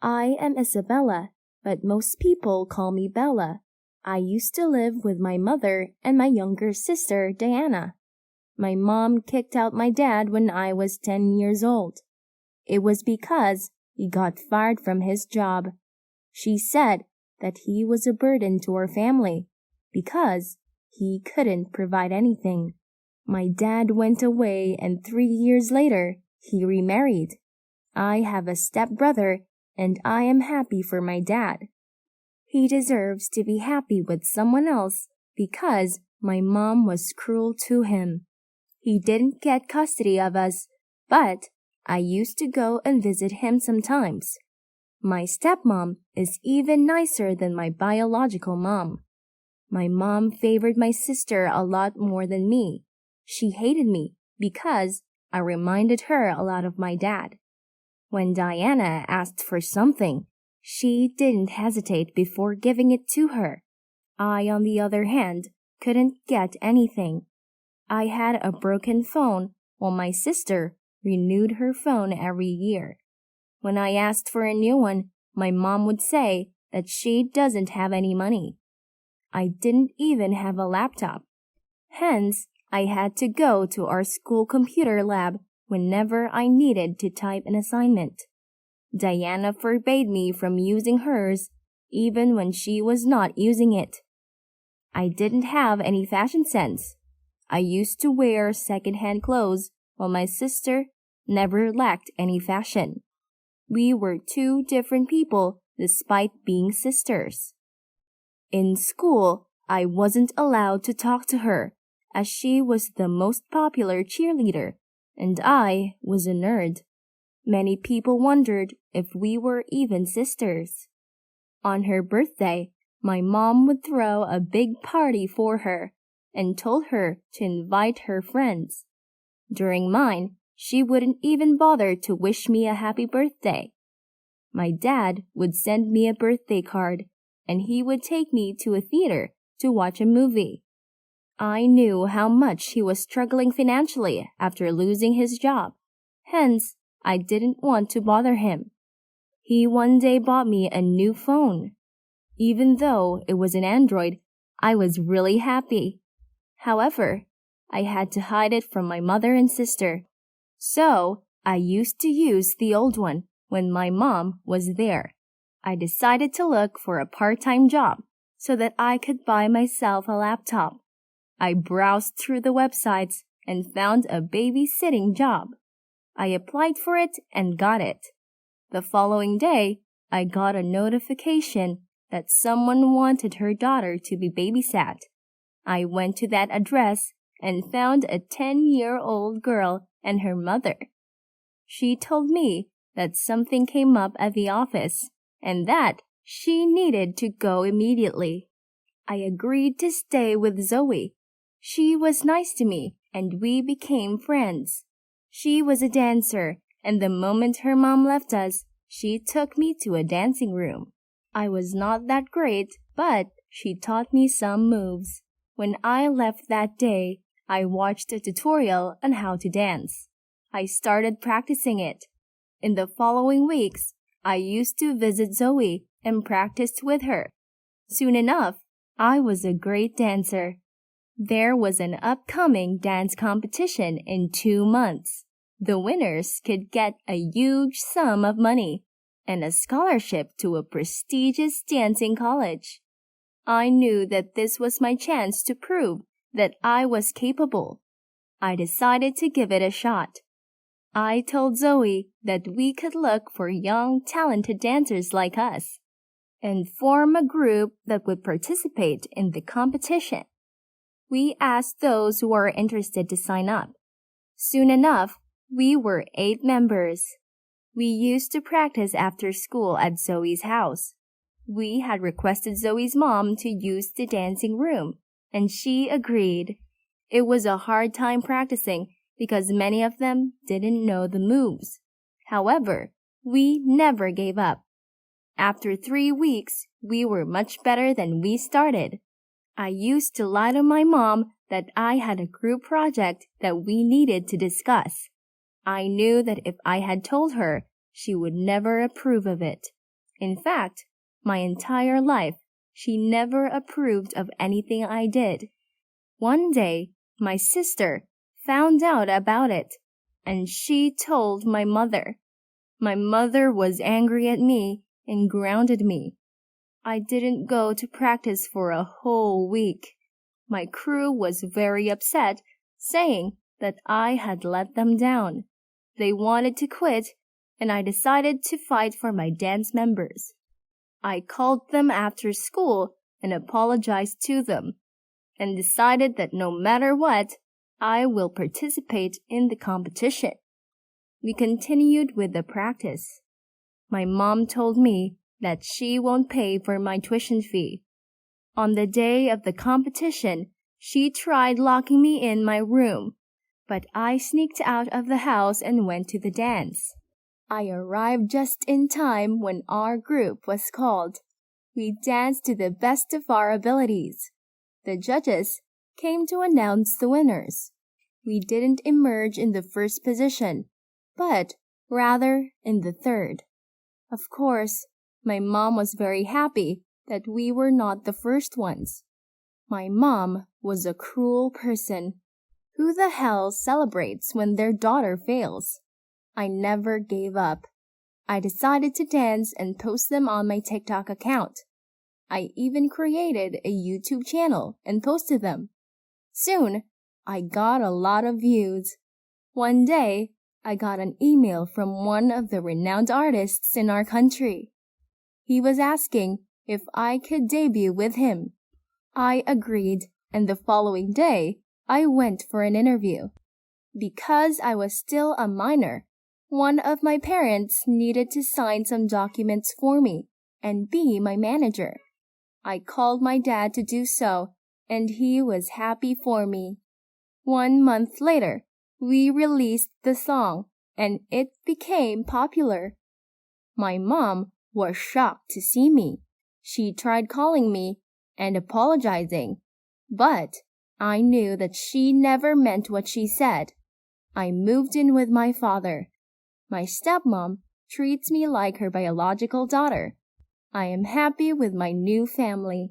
I am Isabella, but most people call me Bella. I used to live with my mother and my younger sister, Diana. My mom kicked out my dad when I was 10 years old. It was because he got fired from his job. She said that he was a burden to our family because he couldn't provide anything. My dad went away and 3 years later, he remarried. I have a stepbrother and I am happy for my dad. He deserves to be happy with someone else because my mom was cruel to him. He didn't get custody of us, but I used to go and visit him sometimes. My stepmom is even nicer than my biological mom. My mom favored my sister a lot more than me. She hated me because I reminded her a lot of my dad. When Diana asked for something, she didn't hesitate before giving it to her. I, on the other hand, couldn't get anything. I had a broken phone while my sister renewed her phone every year. When I asked for a new one, my mom would say that she doesn't have any money. I didn't even have a laptop. Hence, I had to go to our school computer lab whenever I needed to type an assignment. Diana forbade me from using hers even when she was not using it. I didn't have any fashion sense. I used to wear second-hand clothes while my sister never lacked any fashion. We were two different people despite being sisters. In school, I wasn't allowed to talk to her as she was the most popular cheerleader and I was a nerd. Many people wondered if we were even sisters. On her birthday, my mom would throw a big party for her and told her to invite her friends. During mine, she wouldn't even bother to wish me a happy birthday. My dad would send me a birthday card and he would take me to a theater to watch a movie. I knew how much he was struggling financially after losing his job. Hence, I didn't want to bother him. He one day bought me a new phone. Even though it was an Android, I was really happy. However, I had to hide it from my mother and sister. So, I used to use the old one when my mom was there. I decided to look for a part-time job so that I could buy myself a laptop. I browsed through the websites and found a babysitting job. I applied for it and got it. The following day, I got a notification that someone wanted her daughter to be babysat. I went to that address and found a 10-year-old girl and her mother. She told me that something came up at the office and that she needed to go immediately. I agreed to stay with Zoe. She was nice to me and we became friends. She was a dancer, and the moment her mom left us, she took me to a dancing room. I was not that great, but she taught me some moves. When I left that day, I watched a tutorial on how to dance. I started practicing it. In the following weeks, I used to visit Zoe and practiced with her. Soon enough, I was a great dancer. There was an upcoming dance competition in 2 months. The winners could get a huge sum of money and a scholarship to a prestigious dancing college. I knew that this was my chance to prove that I was capable. I decided to give it a shot. I told Zoe that we could look for young, talented dancers like us and form a group that would participate in the competition. We asked those who were interested to sign up. Soon enough, we were 8 members. We used to practice after school at Zoe's house. We had requested Zoe's mom to use the dancing room, and she agreed. It was a hard time practicing because many of them didn't know the moves. However, we never gave up. After 3 weeks, we were much better than we started. I used to lie to my mom that I had a group project that we needed to discuss. I knew that if I had told her, she would never approve of it. In fact, my entire life, she never approved of anything I did. One day, my sister found out about it, and she told my mother. My mother was angry at me and grounded me. I didn't go to practice for a whole week. My crew was very upset, saying that I had let them down. They wanted to quit, and I decided to fight for my dance members. I called them after school and apologized to them, and decided that no matter what, I will participate in the competition. We continued with the practice. My mom told me that she won't pay for my tuition fee. On the day of the competition, she tried locking me in my room, but I sneaked out of the house and went to the dance. I arrived just in time when our group was called. We danced to the best of our abilities. The judges came to announce the winners. We didn't emerge in the first position, but rather in the third. Of course, my mom was very happy that we were not the first ones. My mom was a cruel person. Who the hell celebrates when their daughter fails? I never gave up. I decided to dance and post them on my TikTok account. I even created a YouTube channel and posted them. Soon, I got a lot of views. One day, I got an email from one of the renowned artists in our country. He was asking if I could debut with him. I agreed, and the following day, I went for an interview. Because I was still a minor, one of my parents needed to sign some documents for me and be my manager. I called my dad to do so, and he was happy for me. 1 month later, we released the song, and it became popular. My mom was shocked to see me. She tried calling me and apologizing, but I knew that she never meant what she said. I moved in with my father. My stepmom treats me like her biological daughter. I am happy with my new family.